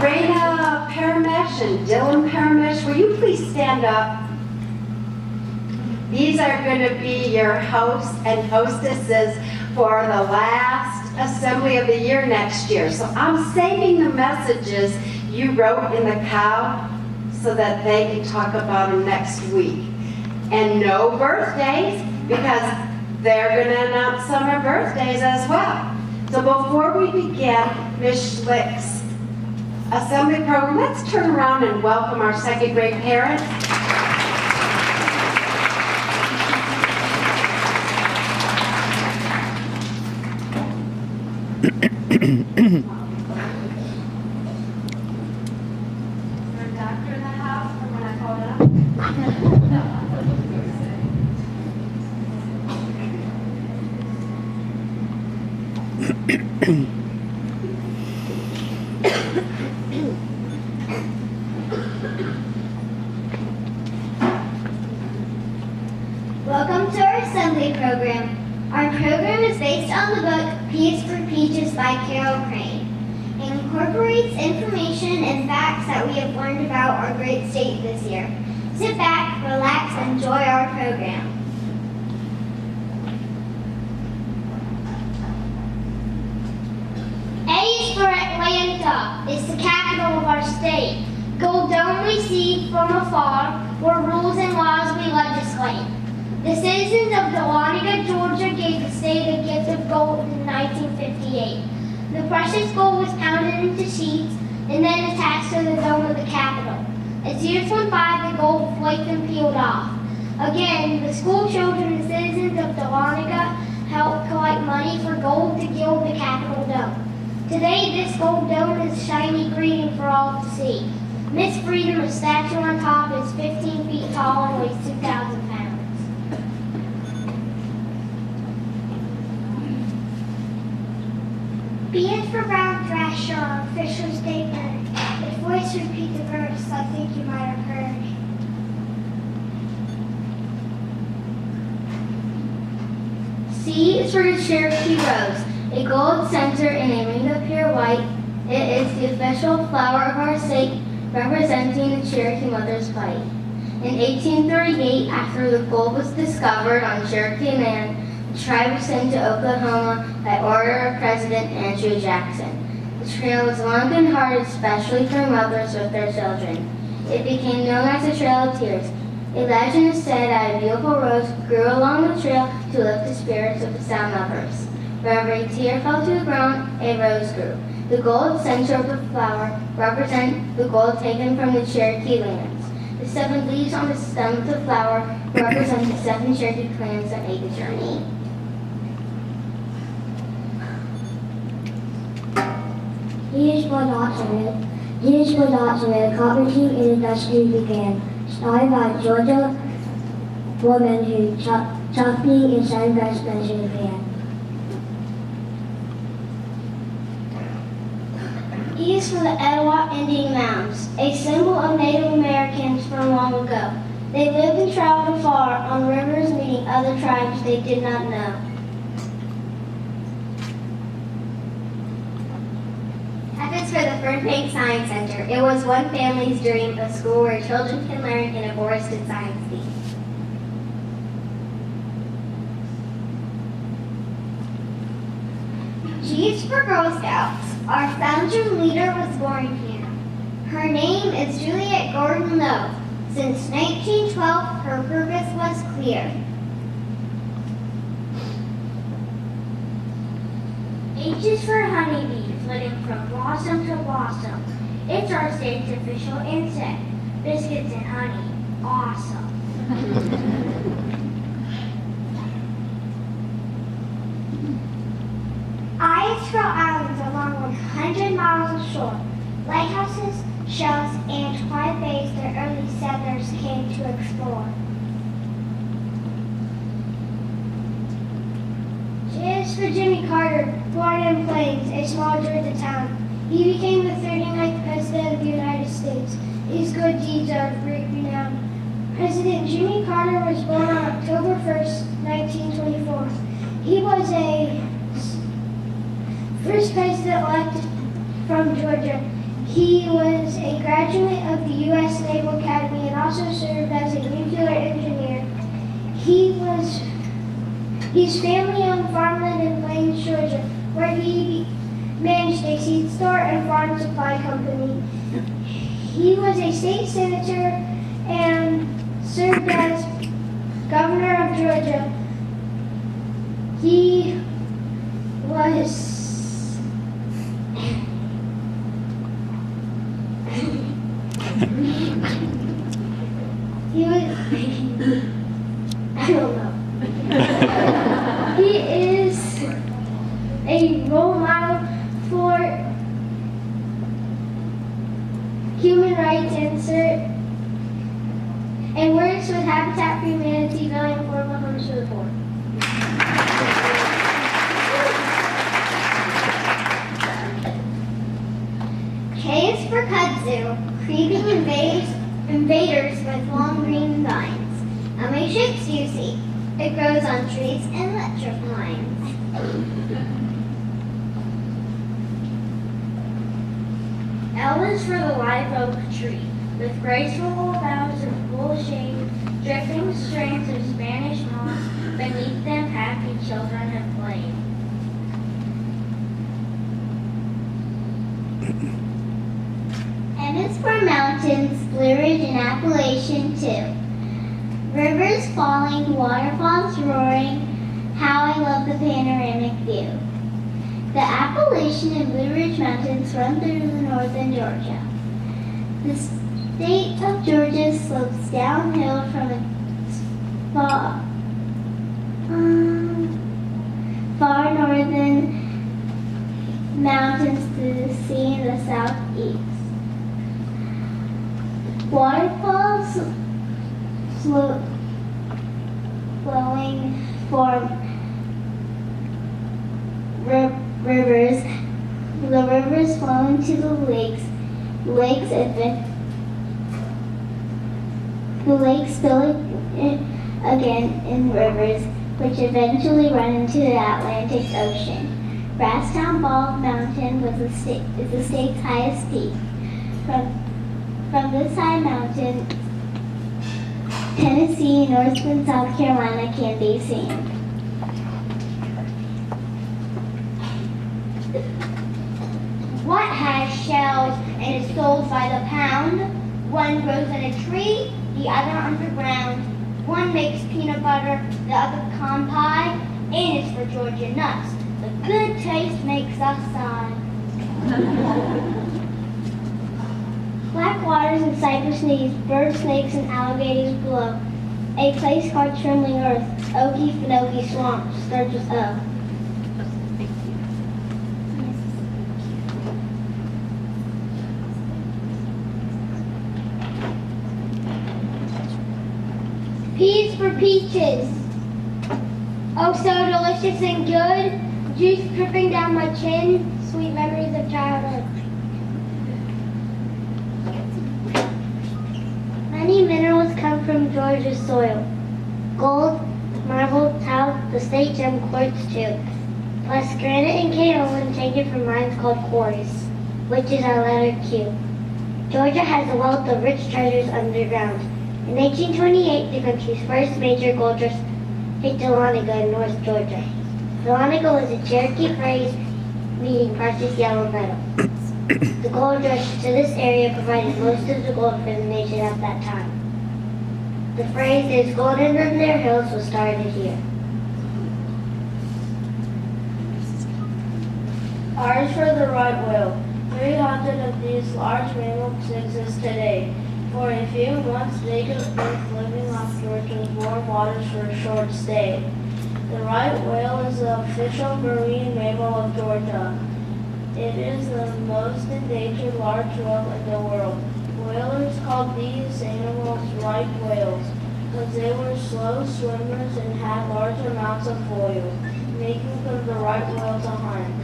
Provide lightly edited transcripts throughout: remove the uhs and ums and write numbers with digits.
Raina Paramesh and Dylan Paramesh, will you please stand up? These are going to be your hosts and hostesses for the last assembly of the year next year. So I'm saving the messages you wrote in the cow so that they can talk about them next week. And no birthdays, because they're going to announce summer birthdays as well. So before we begin Ms. Schlich's assembly program, let's turn around and welcome our second grade parents. Welcome to our assembly program. Our program is based on the book Peas for Peaches by Carolyn. It incorporates information and facts that we have learned about our great state this year. Sit back, relax, and enjoy our program. A is for Atlanta. It's the capital of our state. Gold don't we see from afar, where rules and laws we legislate. The citizens of Dahlonega, Georgia gave the state a gift of gold in 1958. The precious gold was pounded into sheets and then attached to the dome of the Capitol. As years went by, the gold flaked and peeled off. Again, the school children and citizens of Dahlonega helped collect money for gold to gild the Capitol dome. Today, this gold dome is shiny green for all to see. Miss Freedom's statue on top is 15 feet tall and weighs 2,000 pounds. B is for brown thrasher, our official state bird. Its voice repeats the verse I think you might have heard. C is for the Cherokee rose, a gold center in a ring of pure white. It is the official flower of our state, representing the Cherokee mother's plight. In 1838, after the gold was discovered on Cherokee land, the tribe was sent to Oklahoma by order of President Andrew Jackson. The trail was long and hard, especially for mothers with their children. It became known as the Trail of Tears. A legend is said that a beautiful rose grew along the trail to lift the spirits of the sound lovers. Wherever a tear fell to the ground, a rose grew. The gold center of the flower represents the gold taken from the Cherokee lands. The 7 leaves on the stem of the flower represent the 7 Cherokee clans that made the journey. Years for Knoxville. Years for Knoxville, carpentry industry began. Started by a Georgia woman who chopping in San Francisco began. E is for the Etowah Indian Mounds, a symbol of Native Americans from long ago. They lived and traveled far on rivers, meeting other tribes they did not know. F is for the Fernbank Science Center. It was one family's dream, a school where children can learn in a forested science theme. G is for Girl Scouts. Our founding leader was born here. Her name is Juliet Gordon Lowe. Since 1912, her purpose was clear. H is for honeybees, flitting from blossom to blossom. It's our state's official insect. Biscuits and honey, awesome. I is for islands along 100 miles of shore. Lighthouses, shells, and quiet bays their early settlers came to explore. J is for Jimmy Carter, born in Plains, a small Georgia town. He became the 39th President of the United States. His good deeds are of great renown. President Jimmy Carter was born on October 1st, 1924. He was a first president elected from Georgia. He He was a graduate of the U.S. Naval Academy and also served as a nuclear engineer. His family owned farmland in Plains, Georgia, where he managed a seed store and farm supply company. He was a state senator and served as governor of Georgia. He was I don't know. He is a role model for human rights and works with Habitat for Humanity, Valley and Affordable Homes for the Poor. K is for kudzu, creeping invaders with long green vines. M is for Susie. It grows on trees and electrifines. L is for the live oak tree, with graceful boughs of full shade, dripping strings of Spanish moss. Beneath them, happy children have played. M is for mountains, Blue Ridge and Appalachian too. Rivers falling, waterfalls roaring, how I love the panoramic view. The Appalachian and Blue Ridge Mountains run through the northern Georgia. The state of Georgia slopes downhill from its far northern mountains to the sea in the southeast. Waterfalls flowing form rivers. The rivers flow into the lakes. The lakes spill again in rivers, which eventually run into the Atlantic Ocean. Brasstown Bald Mountain is the state's highest peak. From this high mountain, Tennessee, North and South Carolina can be seen. What has shells and is sold by the pound? One grows in a tree, the other underground. One makes peanut butter, the other pecan pie, and is for Georgia nuts. The good taste makes us sigh. Black waters and cypress knees, bird snakes and alligators below. A place called Trembling Earth, Okie Finokie Swamp, starts with O. P is for peaches. Oh, so delicious and good. Juice dripping down my chin, sweet memories of childhood. Many minerals come from Georgia's soil. Gold, marble, talc, the state gem quartz too. Plus granite and kaolin taken from mines called quarries, which is our letter Q. Georgia has a wealth of rich treasures underground. In 1828, the country's first major gold rush hit Dahlonega in North Georgia. Dahlonega was a Cherokee phrase meaning precious yellow metal. The gold rush to this area provided most of the gold for the nation at that time. The phrase "is golden in their hills" was started here. R is for the right whale. 300 of these large mammals exist today. For a few months, they could both living off Georgia's warm waters for a short stay. The right whale is the official marine mammal of Georgia. It is the most endangered large whale in the world. Whalers called these animals right whales because they were slow swimmers and had large amounts of foil, making them the right whale to hunt.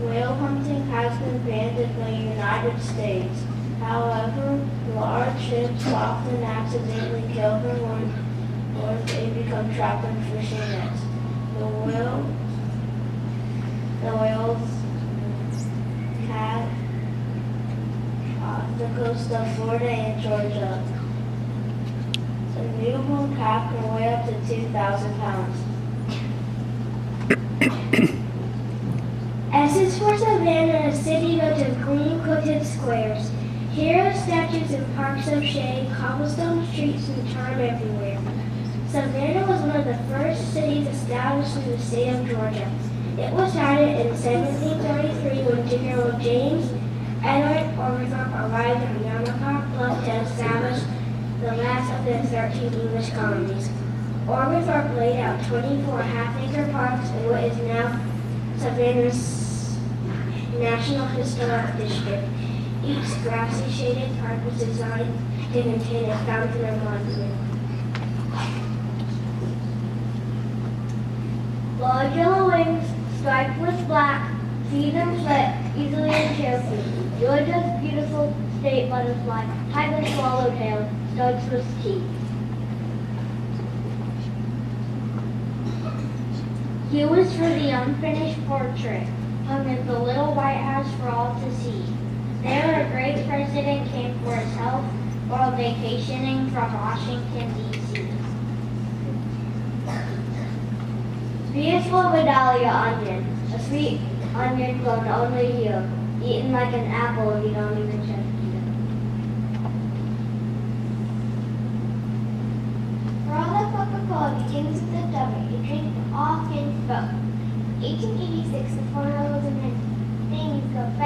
Whale hunting has been banned in the United States. However, large ships often accidentally kill them or they become trapped in fishing nets. The whales catch the coast of Florida and Georgia. The newborn calf can weigh up to 2,000 pounds. S is for Savannah, a city built of green crooked squares. Here are statues and parks of shade, cobblestone streets, and charm everywhere. Savannah was one of the first cities established in the state of Georgia. It was founded in 1733 when General James Edward Oglethorpe arrived on Yamaha Bluff to establish the last of the 13 English colonies. Oglethorpe laid out 24 half-acre parks in what is now Savannah's National Historic District. Each grassy shaded park was designed to contain a fountain or monument. Large yellow wings, striped with black, feed and flit easily and carefully. Georgia's beautiful state butterfly, high swallowtail, starts with teeth. Here was for the unfinished portrait, hung in the little White House for all to see. There a great president came for his health while vacationing from Washington, D.C. Beautiful Vidalia onion, a sweet onion grown only here, eaten like an apple if you don't even check it. For all that Coca-Cola begins with a W, you drink often both. 1886, the formula was invented. Things go fast.